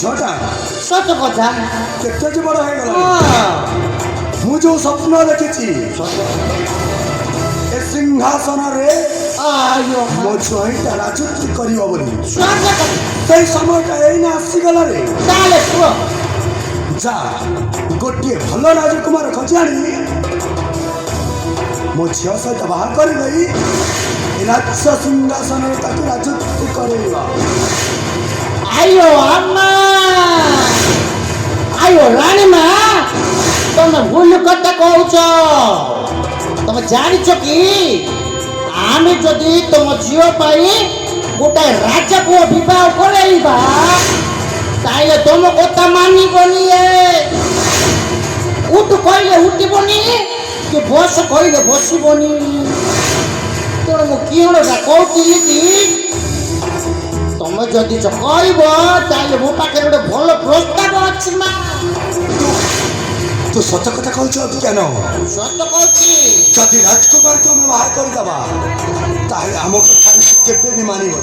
ঝটা সত কথা কেতে যে বড় হয়ে গেল মু যে স্বপ্ন দেখেছি এ সিংহাসনরে মো ঝুঁইটা রাজত্ব করিব বলি সেই সময়টা এই না আসিগলা রে তাহলে কুহ যা গোটিয়ে ভাল রাজকুমার খোঁজি আনি ମୋ ଝିଅ ସହିତ ବାହା କରିଦେଇ ରାଜ୍ୟ ସିଂହାସନରେ ତାକୁ ରାଜତ୍ୱ କରେଇବା। ଆୟୋ ଆମ୍ମା ଆୟୋ ରାଣୀମା ତମେ ଭୁଲ କଥା କହୁଛ। ତମେ ଜାଣିଛ କି ଆମେ ଯଦି ତମ ଝିଅ ପାଇଁ ଗୋଟାଏ ରାଜାକୁ ବିବାହ କରେଇବା ତାହେଲେ ତମ କଥା ମାନିବନି। ଉଠୁ କହିଲେ ଉଠିବନି कि बस कहले बसबनी। तेणु मु किणटा कहती कि तुम जदि कह मो पाखे गोटे भल प्रस्ताव अच्छी माँ। तू सत कथा कहु ज्ञान सत कहूँ जदि राजकुमार को आम बाहर करदे ताहले आम कथा केवे भी मानब।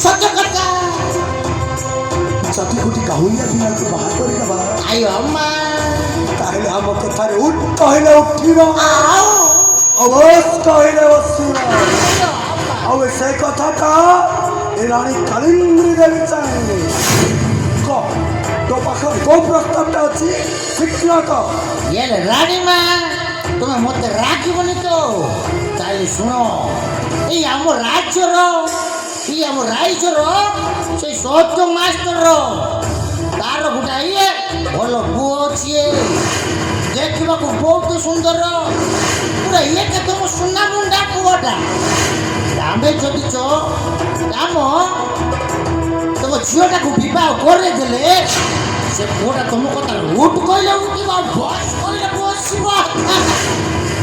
सत कथा जदि गोटे गाँवलिया पिला को बाहर करदे आयो अम्मा ताहले आम कथा उठ कहले उठिबा अवश्य कहले बसिबा। अब से कथा ए रानी कालिंदी देवी चाहिए कह तो पाखर को प्रस्तावटा अच्छी शीघ्र कह। ये रानी माँ तुम्हें मत राखबनी तो ताले शुण ये आम राज्यर ये आम राइजर से सत्य मास्टर तार गोटाए भल पुओ अच्छे देखा बहुत सुंदर पूरा ये तुम सुना मुंडा पुओटा आम जदि आम तुम झीटा को बहुत देले से पुओटा तुम कथा उठ कहले उठा बस कहले बस।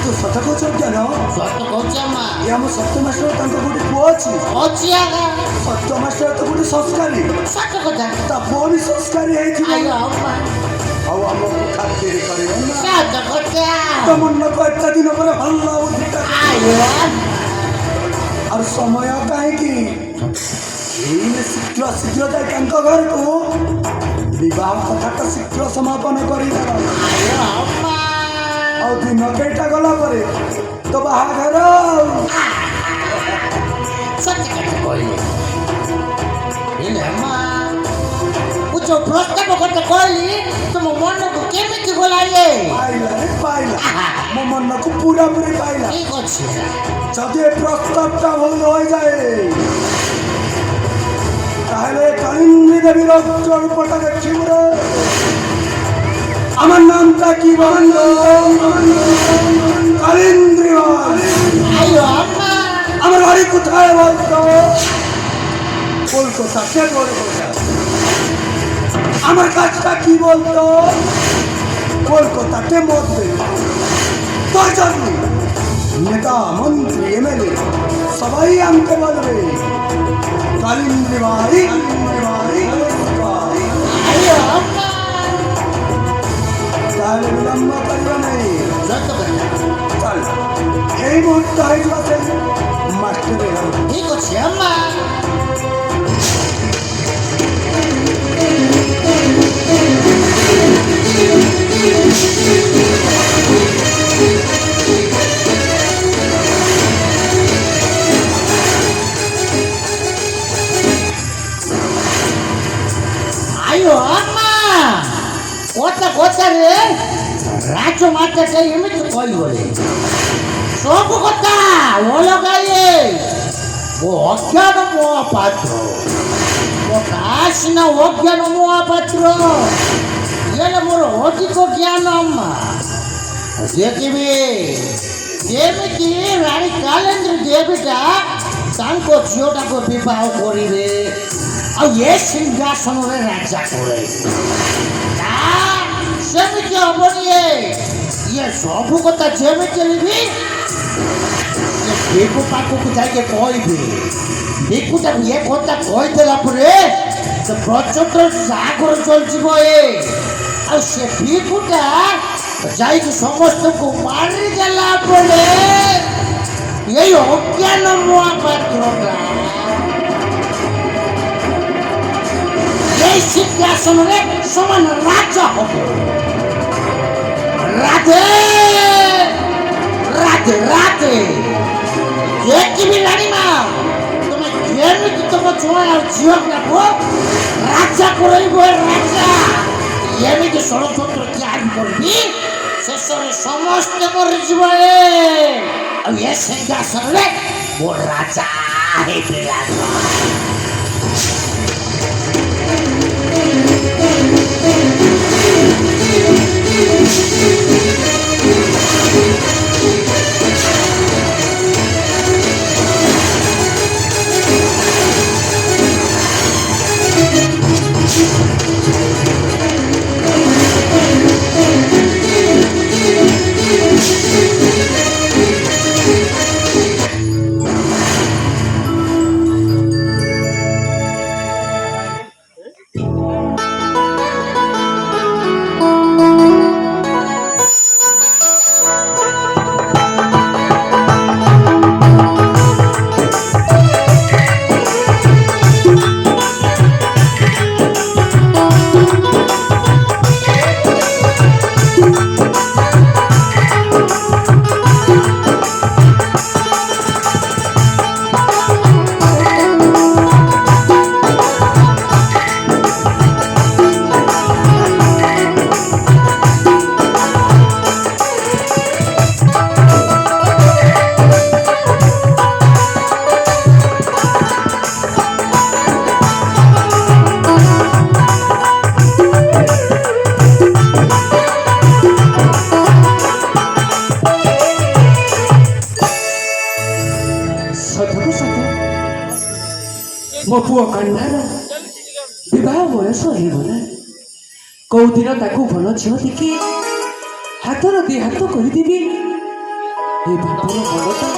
तू सत कह ज्ञान सत कहमा ये आम सत्य मास्टर गोटे पुओ अच्छी अच्छी आगा सत्य मास्टर तो गोटे संस्कारी सत कथा ता पुओ भी संस्कारी आयो अम्मा ଆଉ ଆମକୁ ଖାତିର କରିବ ନା ସତ କଥା ତ ମନକୁ ଏତେ ଦିନ ପରେ ଭଲ ବୁଦ୍ଧିଟା ଆयो ଆଉ ସମୟ କାହିଁକି ଏଇ ଶୀଘ୍ର ଶୀଘ୍ର ଯାଇ ତାଙ୍କ ଘରକୁ ବିବାହ କଥାଟା ଶୀଘ୍ର ସମାପନ କରିଦେବା। ଆयो ଅମ୍ମା ଆଉ ଦିନ କେଇଟା ଗଲା ପରେ ତ ବାହାଘର ସତ କଥା କହିଲେ ହେଲେ ଅମ୍ମା ମୁଁ ଯୋଉ ପ୍ରସ୍ତାବ କଥା କହିଲି तुम मन को केमिति गलाइले पाइला रे पाइला मो मन को पूरा पूरी पाइला ठीक अछि जदि प्रस्तावटा भूल हो जाए ताहले कालिंदी देवी रूपटा देखिब रे। আমার নামটা কি বলতো কালিন্দি আয়ো আম্মা আমার বাড়ি কোথায় বলতো কলকাতা কে কলকাতা আমার কাজটা কি বলতো কলকাতাতে মধ্যে তোর জন্য নেতা মন্ত্রী এমএলএ সবাই আমাকে বলবে কালিন্দি ভাই আয়ো আম্মা তাহলে বিলম্ব করিব নাই সত কথা চল এই মুহূর্তে হয়ে যাচ্ছে মাস্টারের ঠিক আছে আম্মা আয়ো আম্মা কথা কথা রে রাজমাতাটা এমনি কই বলে সব কথা ও লগাইয়ে ও অজ্ঞান মহাপাত্র ও কাশ না অজ্ঞান মহাপাত্র এলে মোর অধিক জ্ঞান আম্মা ଦେଖିବେ ଯେମିତି ରାଣୀ କାଳିନ୍ଦୀ ଦେବୀଟା ତାଙ୍କ ଝିଅଟାକୁ ବିବାହ କରିବେ ଆଉ ଏ ସିଂହାସନରେ ରାଜା କରେଇବେ ସେମିତି ହବନି। ଇଏ ସବୁ କଥା ଯେମିତି ବି ଭିକୁ ପାଖକୁ ଯାଇକି କହିବେ ଭିକୁଟାକୁ ଏ କଥା କହିଦେଲା ପରେ ସେ ପ୍ରଚଣ୍ଡ ସାଗର ଚଳିଯିବ ଆଉ ସେ ଭିକୁଟା ଯାଇକି ସମସ୍ତଙ୍କୁ ମାରିଦେଲା ପରେ ଏଇ ଅଜ୍ଞାନ ମହାପାତ୍ରଟା এই শিক্ষা ସିଂହାସନରେ ସମାନ ରାଜା ହବ। ରାଧେ ରାଧେ ରାଧେ। ଦେଖିବି ରାଣୀମା ତମେ କେମିତି ତମ ଛୁଆ ଆଉ ଝିଅ ପିଲାକୁ ରାଜା କରାଇବ। ରାଜା ଏମିତି ଷଡ଼ଯନ୍ତ୍ର ତିଆରି କରିବି ଶେଷରେ ସମସ୍ତେ ମରିଯିବେ ଆଉ ଏ ସିଂହାସନରେ ମୋ ରାଜା ହେଇକି ମୋ ପୁଅ କାହ୍ନାର ବିବାହ ବୟସ ହେଇଗଲା। କୋଉଦିନ ତାକୁ ଭଲ ଝିଅ ଦେଖି ହାତର ଦି ହାତ କରିଦେବି ଏ ବାପର ମନଟା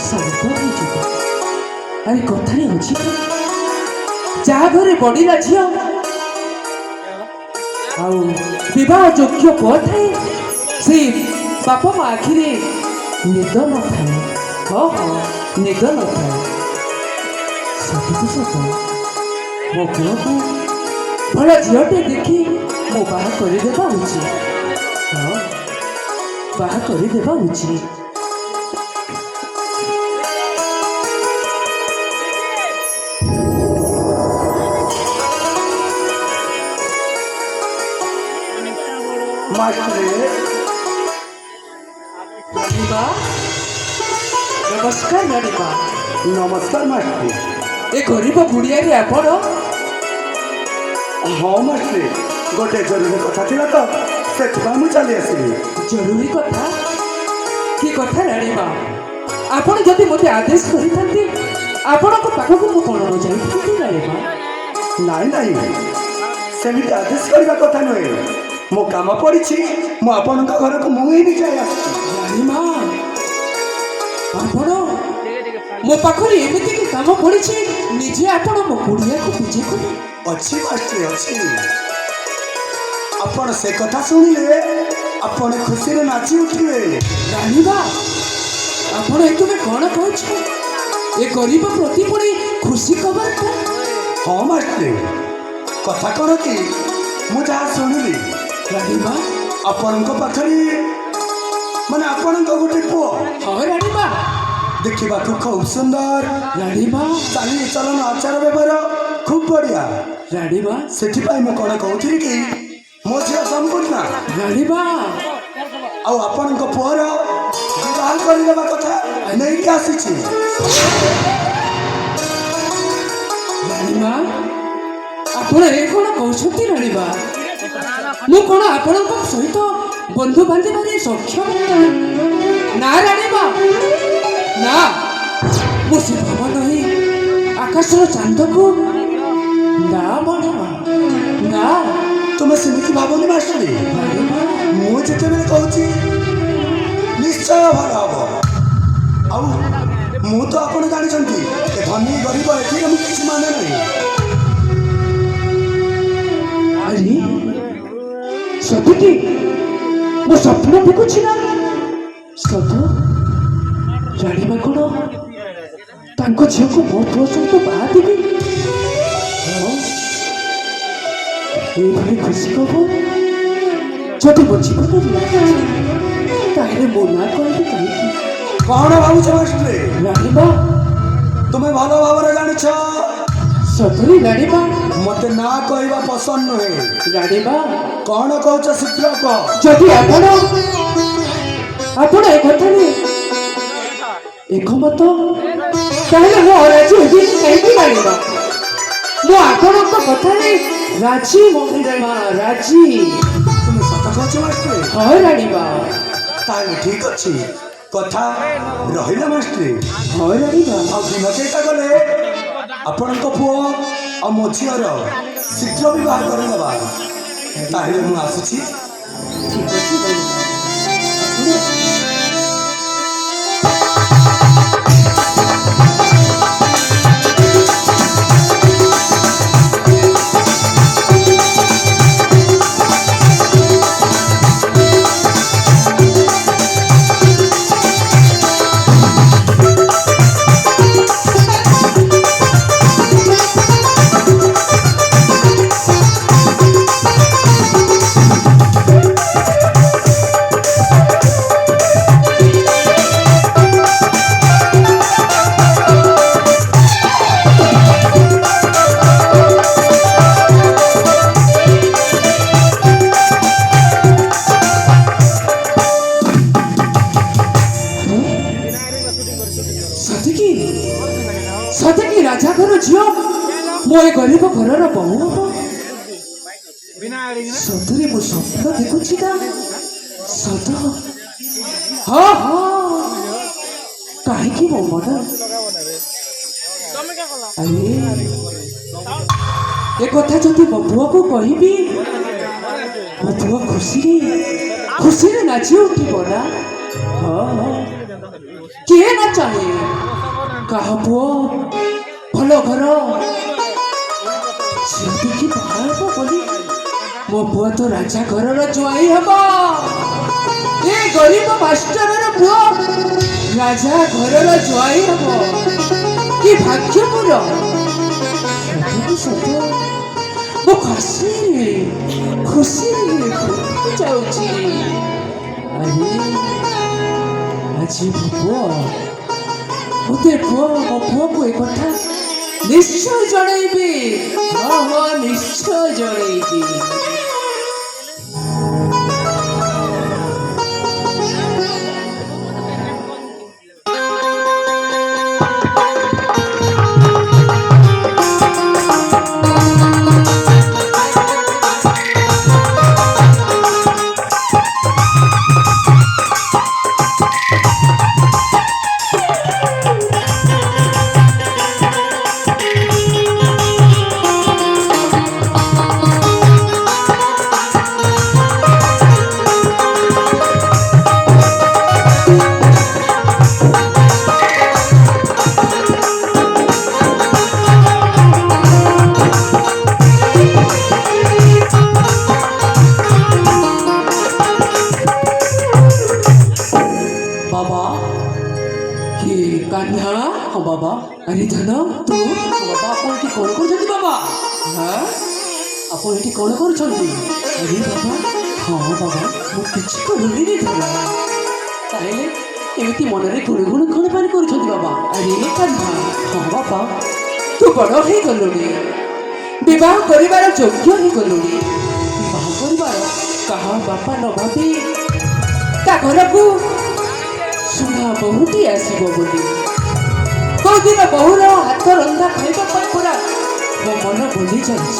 ଶାନ୍ତ ହେଇଯିବ। ଆରେ କଥାରେ ଅଛି ଯାହା ଘରେ ବଢିଲା ଝିଅ ଆଉ ବିବାହ ଯୋଗ୍ୟ ପୁଅ ଥାଏ ସେ ବାପ ମା ଆଖିରେ ନିଦ ନଥାଏ। ହଁ ହଁ ନିଦ ନଥାଏ। ସତକୁ ସତ ମୋ ପୁଅକୁ ଭଲ ଝିଅଟେ ଦେଖି ମୁଁ ବାହା କରିଦେବା ଉଚିତ। ହଁ ବାହା କରିଦେବା ଉଚିତ। রানীমা নমস্কার। রানীমা নমস্কার মাস্টর। এ গরিব গুড়িয়ারে আপন? ହଁ ମାଷ୍ଟ୍ରେ ଗୋଟେ ଜରୁରୀ କଥା ଥିଲା ତ ସେଥିପାଇଁ ମୁଁ ଚାଲି ଆସିଲି। ଜରୁରୀ କଥା? କି କଥା ରାଣୀମା? ଆପଣ ଯଦି ମୋତେ ଆଦେଶ କରିଥାନ୍ତି ଆପଣଙ୍କ ପାଖକୁ ମୁଁ କ'ଣ ନ ଯାଇଥାନ୍ତି ରାଣୀମା? ନାଇଁ ନାଇଁ ସେମିତି ଆଦେଶ କରିବା କଥା ନୁହେଁ। ମୋ କାମ ପଡ଼ିଛି ମୁଁ ଆପଣଙ୍କ ଘରକୁ ମୁଁ ହିଁ ଯାଇ ଆସିଛି। ରାଣୀମା ଆପଣ ମୋ ପାଖରେ ଏମିତି କି କାମ ପଡ଼ିଛି ନିଜେ ଆପଣ ମୋ କୁଡ଼ିଆକୁ ବୁଝେ କଲେ? ଅଛି ମାଷ୍ଟ୍ରେ ଅଛି। ଆପଣ ସେ କଥା ଶୁଣିଲେ ଆପଣ ଖୁସିରେ ନାଚି ଉଠିବେ। ରାଣୀମା ଆପଣ ଏତବେ କ'ଣ କହୁଛ? ଏ ଗରିବ ପ୍ରତି ପୁଣି ଖୁସି ଖବର ତ? ହଁ ମାଷ୍ଟ୍ରେ କଥା କ'ଣ କି ମୁଁ ଯାହା ଶୁଣିଲି ରାଣୀମା ଆପଣଙ୍କ ପାଖରେ ମାନେ ଆପଣଙ୍କ ଗୋଟେ ପୁଅ ହଁ ରାଣୀମା ଦେଖିବାକୁ ଖୁବ୍ ସୁନ୍ଦର। ରାଣୀମା ଚାଲିଚଳନ ଆଚାର ବ୍ୟବହାର ଖୁବ୍ ବଢ଼ିଆ। ରାଣୀମା ସେଥିପାଇଁ ମୁଁ କ'ଣ କହୁଥିଲି କି ମୋ ଝିଅ ସମ୍ପୂର୍ଣ୍ଣ ରାଣୀମା ଆଉ ଆପଣଙ୍କ ପୁଅର ବିବାହ କରିଦେବା କଥା ନେଇକି ଆସିଛି। ରାଣୀମା ଆପଣ ଏ କ'ଣ କହୁଛନ୍ତି ରାଣୀମା? ମୁଁ କ'ଣ ଆପଣଙ୍କ ସହିତ ବନ୍ଧୁ ବାନ୍ଧିବାରେ ସକ୍ଷମ? ନା ରାଣୀମା ନା ମୁଁ ସେ ଭାବ ନାହିଁ ଆକାଶର ଚାନ୍ଦକୁ ନା ରାଣୀମା ନା। ତୁମେ ସେମିତି ଭାବନି ମାଷ୍ଟରୀ। ମୁଁ ଯେତେବେଳେ କହୁଛି ନିଶ୍ଚୟ ଭଲ ହବ। ଆଉ ମୁଁ ତ ଆପଣ ଜାଣିଛନ୍ତି ଏ ଧନୀ ଗରିବ ଏଥିରେ ମୁଁ କିଛି ମାନେ ନାହିଁ। ଆରେ ସତୁଟି ମୁଁ ସ୍ୱପ୍ନ ଦେଖୁଛି ନା ସତ? ଜାଣିବା କ'ଣ ତାଙ୍କ ଝିଅକୁ ମୋ ପୁଅ ସହିତ ବାହା ଦେବି? ହଁ এইভাবে খুশি খবর যদি ମୋ ଜୀବନରେ ଲାଗିଛି ତାହେଲେ ମୁଁ ନା କହିବି କାହିଁକି? କଣ ଭାବୁଛ ମାଷ୍ଟ୍ରେ? ରାଣିମା, ତୁମେ ଭଲ ଭାବରେ ଜାଣିଛ ସତରେ ରାଣିମା, ମତେ ନା କହିବା ପସନ୍ଦ ନୁହେଁ। ରାଣିମା, କଣ କହୁଛ ଶୀଘ୍ର କହ। ଯଦି ଆପଣ ଏ କଥାରେ ଏକମତ ତାହେଲେ ମୁଁ ଅରାଜି ହେବିନି କାହିଁକି ରାଣିମା? ମୁଁ ଆପଣଙ୍କ କଥାରେ ରାଜି ମହିଳା ରାଜି। ତୁମେ ସତ କହୁଛ ମାଷ୍ଟ୍ରେ? ହଁ ରାଣିମା, ତାହେଲେ ଠିକ ଅଛି, କଥା ରହିଲା ମାଷ୍ଟ୍ରେ। ହଁ ରାଣିମା। ଆଉ ଦିନ କେଇଟା ଗଲେ ଆପଣଙ୍କ ପୁଅ ଆଉ ମୋ ଝିଅର ଶୀଘ୍ର ବିବାହ କରିନେବା। ତାହେଲେ ମୁଁ ଆସୁଛି। ଠିକ ଅଛି ରାଣିମା। ଆପଣ ସତେକି ରାଜା ଘର ଝିଅ ମୋ ଏ ଗରିବ ଘରର ବୋହୂ ହବ? ସତରେ ମୁଁ ସ୍ୱପ୍ନ ଦେଖୁଛି ନା ସତ? ହଁ ହଁ, କାହିଁକି ମୋ ମନ ଏ କଥା ଯଦି ମୋ ପୁଅକୁ କହିବି, ମୋ ପୁଅ ଖୁସିରେ ନାଚି ଉଠିବ ନା? ହଁ ହଁ, କିଏ ନା ଚାହେଁ କାହା ପୁଅ ଭଲ ଘର ଝିଅ ଦେଖି ବାହା ହେବ ବୋଲି? ମୋ ପୁଅ ତ ରାଜା ଘରର ଜ୍ୱାଇଁ ହେବ। ଏ ଗରିବ ମାଷ୍ଟରର ପୁଅ ରାଜା ଘରର ଜ୍ୱାଇଁ ହେବ। କି ଭାଗ୍ୟ ମୋର! ସତ ମୁଁ ଖୁସିରେ ଯାଉଛି। ଆଜି ମୋ ପୁଅକୁ ଏ କଥା ନିଶ୍ଚୟ ଜଣେଇବି। ହଁ ହଁ, ନିଶ୍ଚୟ ଜଣେଇବି। बाबा, अरे धन तू बाबा आपण एठी कोण करछंती बाबा? हां, आपण एठी कोण करछंती? अरे बाबा, हां बाबा, मु किछि कहली रे धन। ताहेले एमिति मनरे गुणगुण कोन पानी करछंती बाबा? अरे कान्हा, हां बाबा, तू बड़ हे गलुनी, विवाह करिवार योग्य हे गलुनी। विवाह करिवार कहा बापा न भाबी ता घरकू सुना बहुटी आसीबो बोली। दिन बहुर हाथ रंधा खाइबा पूरा मो मन बोली जाइए।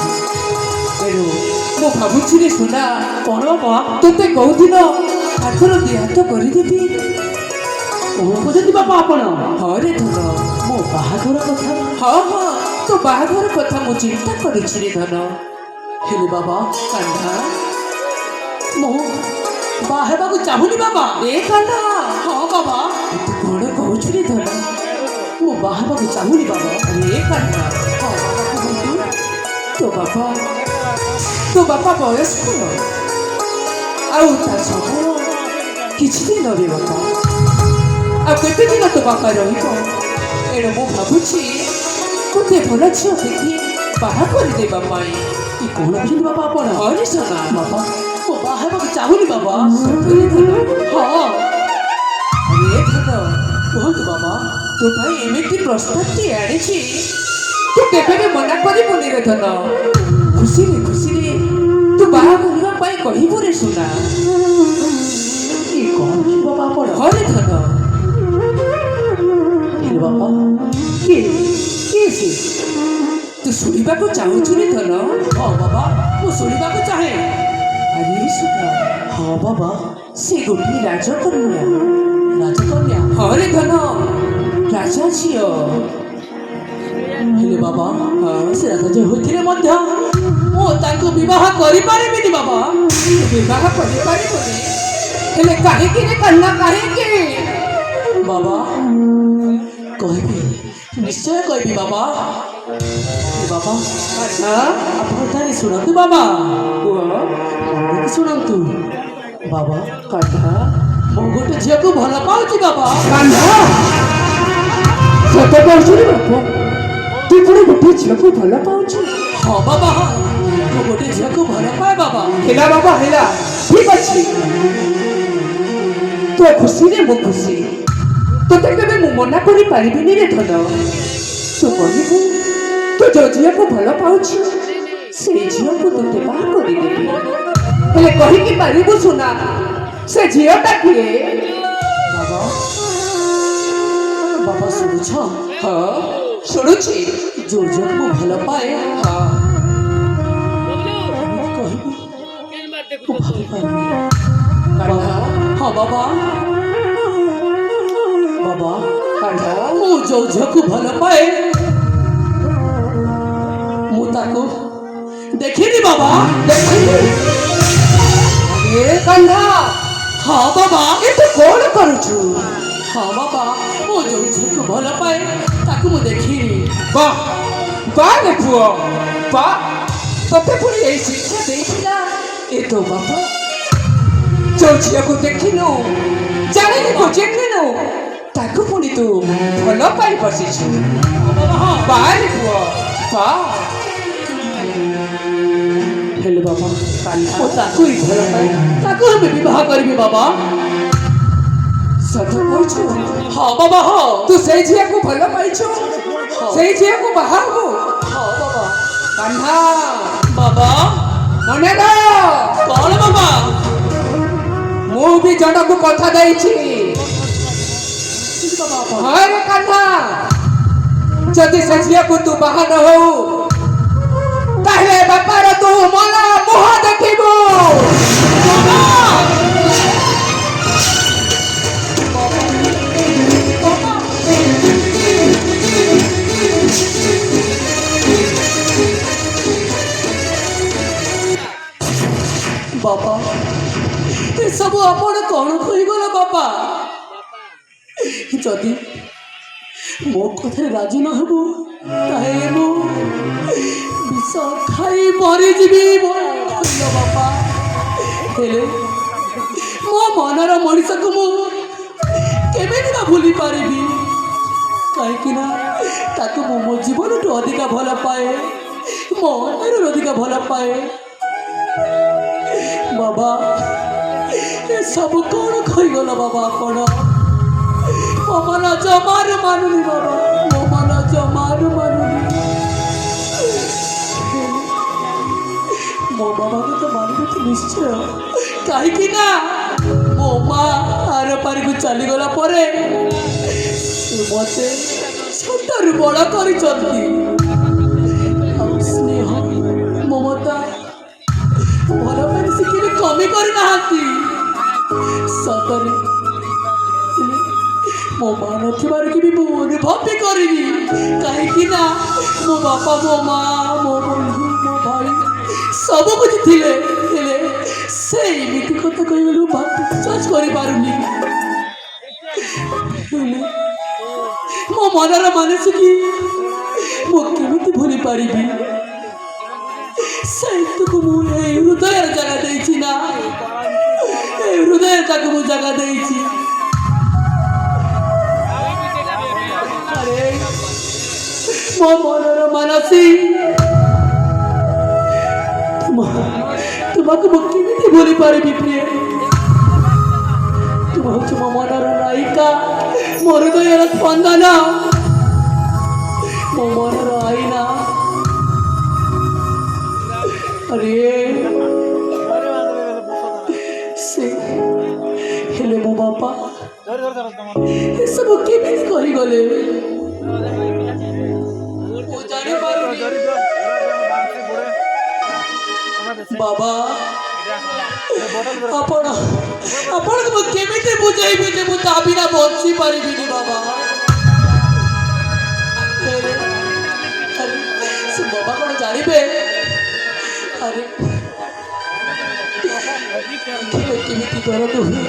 तेणु मु भावुची रे सुना कौन बाबा तोते कौ दिन हाथर दि हाथ करदेवी कौन कहते बाबा आपण? हाँ रे धन, मो बाहाघर कथा। हाँ हाँ, तो बाहाघर कथा मु चिंता करिछि रे धन। हेले बाबा कान्हा, मो बाहेबाकू चाहुनी बाबा। ए कान्हा, हाँ बाबा, तू कौन कहूछु रे धन? मु बाहाबाकू चाहुनी बाबा। अरे कान्हा, हाँ बाबा कहतु। तो बापा बयस कौन आउ ता समय किछि दिन रे बापा। आ केते दिन तो बापा रहिब? एणु मु भाबुछि गोटे भल झियो देखि बाहा कर देबा पाई। କି କ'ଣ କହୁଛନ୍ତି ବାବା ଆପଣ? ହରି ଶୁଣ ବାବା ମୁଁ ବାହା ହେବାକୁ ଚାହୁଁନି ବାବା। ସତରେ ଧନ ହଁ ଆରେ ଧନ କୁହନ୍ତୁ ବାବା। ତୋ ପାଇଁ ଏମିତି ପ୍ରସ୍ତାବଟି ଆଣିଛି ତୁ କେବେ ବି ମନା କରିବୁନି ରେ ଧନ। ଖୁସିରେ ଖୁସିରେ ତୁ ବାହା କରିବା ପାଇଁ କହିବୁ ରେ ସୁନା। କି କ'ଣ କି ବାବା ଆପଣ? ହରେ ଧନ ହେଲେ ବାବା କିଏ କିଏ ସେ? ତୁ ଶୁଣିବାକୁ ଚାହୁଁଛୁ ରେ ଧନ? ହଁ ବାବା ମୁଁ ଶୁଣିବାକୁ ଚାହେଁ। ଆରେ ସୁନା ହଁ ବାବା ସେ ଗୋଟିଏ ରାଜକନ୍ୟା। ରାଜକନ୍ୟା। ହରେ ଧନ ରାଜା ଝିଅ। ହେଲେ ବାବା ହଁ ସେ ରାଜା ଯେ ହୋଇଥିଲେ ମଧ୍ୟ ମୁଁ ତାଙ୍କୁ ବିବାହ କରିପାରିବିନି ବାବା। ବିବାହ କରିପାରିବୁନି ହେଲେ କାହିଁକି ରେ କନ୍ୟା କାହିଁକି? ବାବା କହିବି ନିଶ୍ଚୟ କହିବି ବାବା। ଏ ବାବା ଆଚ୍ଛା ଆପଣ ତାହେଲେ ଶୁଣନ୍ତୁ ବାବା। କୁହ ମନକୁ ଶୁଣନ୍ତୁ ବାବା। କନ୍ୟା ମୁଁ ଗୋଟେ ଝିଅକୁ ଭଲ ପାଉଛି ବାବା। କନ୍ୟା ସତ କହୁଛୁ ରେ ବାପା? ତୁ ପୁଣି ଗୋଟେ ଝିଅକୁ ଭଲ ପାଉଛୁ? ହଁ ବାବା ହଁ ମୁଁ ଗୋଟେ ଝିଅକୁ ଭଲ ପାଏ ବାବା। ହେଲା ବାବା ହେଲା ଠିକ ଅଛି। ତୁ ଖୁସିରେ ମୁଁ ଖୁସି। ତୋତେ କେବେ ମୁଁ ମନା କରିପାରିବିନି ରେ ଧନ। ତୁ କହିବୁ ତୁ ଯୋଉ ଝିଅକୁ ଭଲ ପାଉଛୁ ସେଇ ଝିଅକୁ ତୋତେ ବାହା କରିଦେବି। ହେଲେ କହିକି ପାରିବୁ ସୁନା ସେ ଝିଅଟା କିଏ? ବାବା ବାବା ଶୁଣୁଛ? ହଁ ଶୁଣୁଛି। ଯୋଉ ଝିଅକୁ ମୁଁ ଭଲ ପାଏ ହଁ କହିବି ମୁଁ ଭାବିପାରିନି କନ୍ୟା ହଁ ବାବା। ବାବା କନ୍ୟା ମୁଁ ଯୋଉ ଝିଅକୁ ଭଲ ପାଏ ମୁଁ ତାକୁ ଦେଖିନି ବାବା। ଦେଖିଲି। ଆରେ କନ୍ୟା ହଁ ବାବା ଏ ତୁ କଣ କରୁଛୁ? ହଁ ବାବା ମୁଁ ଯୋଉ ଝିଅକୁ ଭଲ ପାଏ ତାକୁ ମୁଁ ଦେଖିନି। ବା ବା ରେ ପୁଅ ବା ତତେ ପୁଣି ଏଇ ଶିକ୍ଷା ଦେଇଥିଲା ଏ ତୋ ବାପା? ଯୋଉ ଝିଅକୁ ଦେଖିନୁ ଜାଣିନି ଚିହ୍ନିନୁ ତାକୁ ପୁଣି ତୁ ଭଲ ପାଇ ବସିଛୁ। ହଁ ବାବା ହଁ। ବା ରେ ପୁଅ ବା। ହେଲେ ବାବା କନ୍ୟା ମୁଁ ତାକୁ ହିଁ ଭଲ ପାଏ ତାକୁ ଆମେ ବିବାହ କରିବି ବାବା। ସତ କହୁଛୁ? ହଁ ବାବା ହଁ। ତୁ ସେଇ ଝିଅକୁ ଭଲ ପାଇଛୁ ସେଇ ଝିଅକୁ ବାହା ହବୁ? ହଁ ବାବା। କନ୍ୟା ବାବା ମନେ ର କଣ ବାବା? ମୁଁ ବି ଜଣକୁ କଥା ଦେଇଛି। ବାବା ଆପଣ ହରେ କନ୍ୟା ଯଦି ସେ ଝିଅକୁ ତୁ ବାହା ନ ହଉ ତାହେଲେ ବାପାର ତୁ ମଲା ମୁହଁ ଦେଖିବୁ। ବାବା ଏସବୁ ଆପଣ କଣ କହିଗଲ ବାବା? ଯଦି ମୋ କଥାରେ ରାଜି ନ ହେବ ତାହେଲେ ମୁଁ ବିଷ ଖାଇ ମରିଯିବି କହିଲ ବାପା। ହେଲେ ମୋ ମନର ମଣିଷକୁ ମୁଁ କେମିତି ବା ଭୁଲି ପାରିବି? କାହିଁକି ନା ତାକୁ ମୁଁ ମୋ ଜୀବନଠୁ ଅଧିକା ଭଲ ପାଏ, ମୋ ମନରୁ ଅଧିକା ଭଲ ପାଏ। ବାବା ଏସବୁ କଣ କହିଗଲ ବାବା ଆପଣ? ମୋ ମନ ଜମାରୁ ମାନୁନି ବାବା, ମୋ ମନ ଜମାରୁ ମାନୁନି। ମୋ ବାବାକୁ ତ ମାନିବି ତ ନିଶ୍ଚୟ, କାହିଁକି ନା ମୋ ମା ଆର ପାରିକୁ ଚାଲିଗଲା ପରେ ସେ ମତେ ଛୋଟରୁ ବଡ଼ କରିଛନ୍ତି। ଆଉ ସ୍ନେହ ମମତା ଭଲ ପାଇ ସେ କେବେ କମି କରିନାହାନ୍ତି। ସତରେ ମୋ ମା ନଥିବାର କି ବି ମୁଁ ଅନୁଭବ ବି କରିନି, କାହିଁକି ନା ମୋ ବାପା ମୋ ମା ମୋ ବନ୍ଧୁ ମୋ ଭାଇ ସବୁ କିଛି ଥିଲେ। ହେଲେ ସେ ଏମିତି କଥା କହିଗଲେ ମୁଁ ବିଶ୍ୱାସ କରିପାରୁନି। ହେଲେ ମୋ ମନର ମାନସିକି ମୁଁ କେମିତି ଭୁଲି ପାରିବି? ସେଇତକୁ ମୁଁ ଏଇ ହୃଦୟରେ ଜାଗା ଦେଇଛି ନା, ଏଇ ହୃଦୟରେ ତାକୁ ମୁଁ ଜାଗା ଦେଇଛି। ଆରେ ମୋ ମନର ମାନସୀ তোমাকে ମୁଁ କେମିତି ଭୁଲି ପାରିବି ପ୍ରିୟ ତୁମ ହଉଛ ମୋ ମନର ନାୟିକା ମୋ ହୃଦୟର ସ୍ପନ୍ଦନ ମୋ ମନର ଆଇନା ଆରେ ସେ ହେଲେ ମୋ ବାପା ଏସବୁ କେମିତି କରିଗଲେ ମୁଁ ଜାଣିପାରୁନି ବାବା ଆପଣଙ୍କୁ ମୁଁ କେମିତି ବୁଝେଇବି ଯେ ମୁଁ ତା ବିନା ବଞ୍ଚି ପାରିବିନି ବାବା ଆରେ ସେ ବାବା କ'ଣ ଜାଣିବେ ଆରେ କେମିତି ଦରଦ ହୁଏ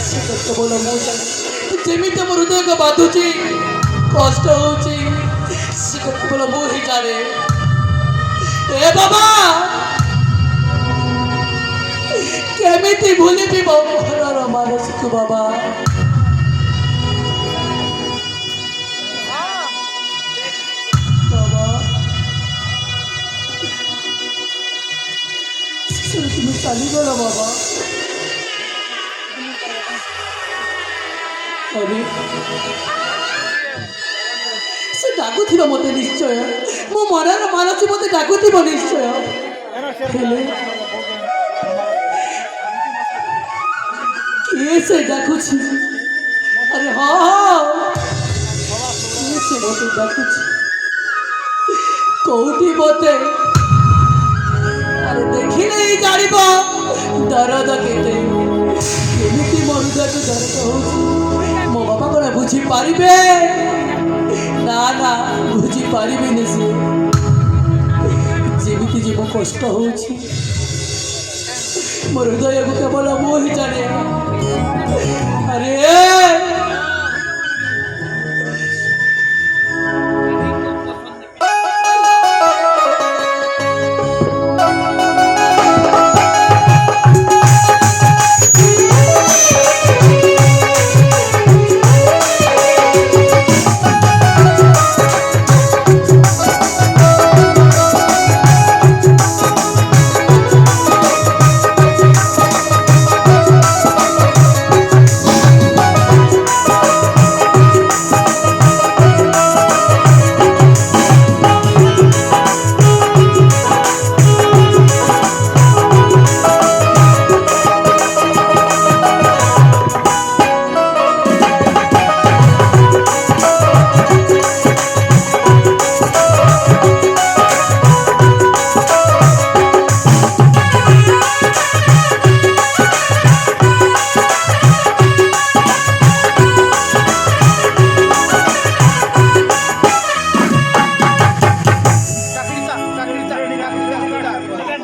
ସେ କେବଳ ମୁଁ ଜାଣେ ଯେମିତି ମୋ ହୃଦୟକୁ ବାଧୁଛି କଷ୍ଟ ହେଉଛି ସେ କେବଳ ମୁଁ ହିଁ ଜାଣେ ଏ ବାବା କେମିତି ଭୁଲିବି ମୋ ଘରର ମାନସକୁ ବାବା ବାବା তুমি ଚାଲିଗଲ ବାବା ଆରେ ସେ ଡାକୁଥିବ ମୋତେ ନିଶ୍ଚୟ ମୋ ମନର ମାନସୀ ମୋତେ ଡାକୁଥିବ ନିଶ୍ଚୟ ହେଲେ କିଏ ସେ ଡାକୁଛି ଆରେ ହଁ କିଏ ସେ ମୋତେ ଡାକୁଛି କୋଉଠି ମୋତେ ଆରେ ଦେଖିଲେ ହିଁ ଜାଣିବ ଦରଦ କେତେ କେମିତି ମୋ ହୃଦୟକୁ ଦରଦ ହଉଛି ମୋ ବାପା କ'ଣ ବୁଝିପାରିବେ ନା ନା ବୁଝିପାରିବେନି ସେ ଯେମିତି ଯେ ମୋ କଷ୍ଟ ହଉଛି ମୋ ହୃଦୟକୁ କେବଳ ମୁଁ ହିଁ ଜାଣେ ଆରେ